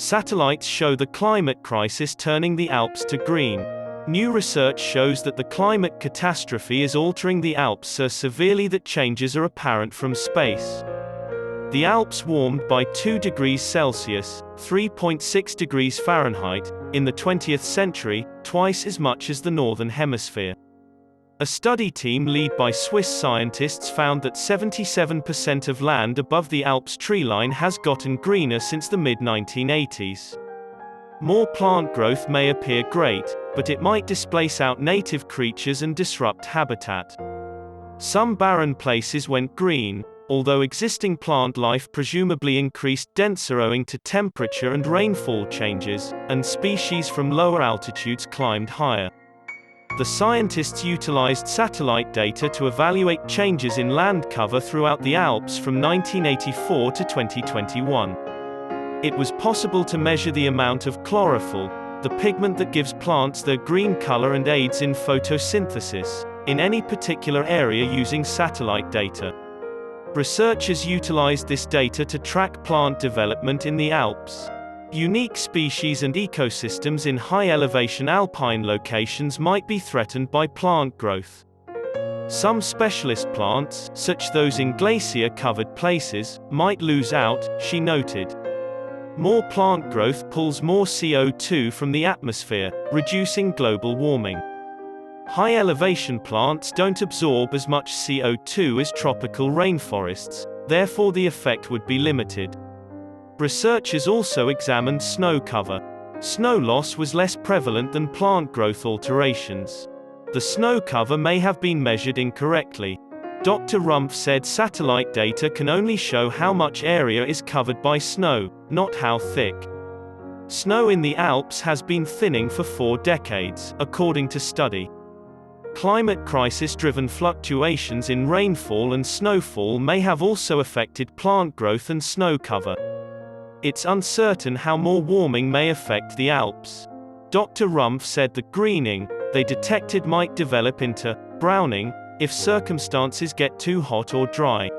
Satellites show the climate crisis turning the Alps to green. New research shows that the climate catastrophe is altering the Alps so severely that changes are apparent from space. The Alps warmed by 2 degrees Celsius, 3.6 degrees Fahrenheit, in the 20th century, twice as much as the Northern Hemisphere. A study team led by Swiss scientists found that 77% of land above the Alps treeline has gotten greener since the mid-1980s. More plant growth may appear great, but it might displace out native creatures and disrupt habitat. Some barren places went green, although existing plant life presumably increased denser owing to temperature and rainfall changes, and species from lower altitudes climbed higher. The scientists utilized satellite data to evaluate changes in land cover throughout the Alps from 1984 to 2021. It was possible to measure the amount of chlorophyll, the pigment that gives plants their green color and aids in photosynthesis, in any particular area using satellite data. Researchers utilized this data to track plant development in the Alps. Unique species and ecosystems in high-elevation alpine locations might be threatened by plant growth. Some specialist plants, such those in glacier-covered places, might lose out, she noted. More plant growth pulls more CO2 from the atmosphere, reducing global warming. High-elevation plants don't absorb as much CO2 as tropical rainforests, therefore the effect would be limited. Researchers also examined snow cover. Snow loss was less prevalent than plant growth alterations. The snow cover may have been measured incorrectly. Dr. Rumpf said satellite data can only show how much area is covered by snow, not how thick. Snow in the Alps has been thinning for 4 decades, according to study. Climate crisis-driven fluctuations in rainfall and snowfall may have also affected plant growth and snow cover. It's uncertain how more warming may affect the Alps. Dr. Rumpf said the greening they detected might develop into browning if circumstances get too hot or dry.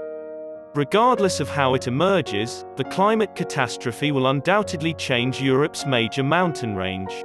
Regardless of how it emerges, the climate catastrophe will undoubtedly change Europe's major mountain range.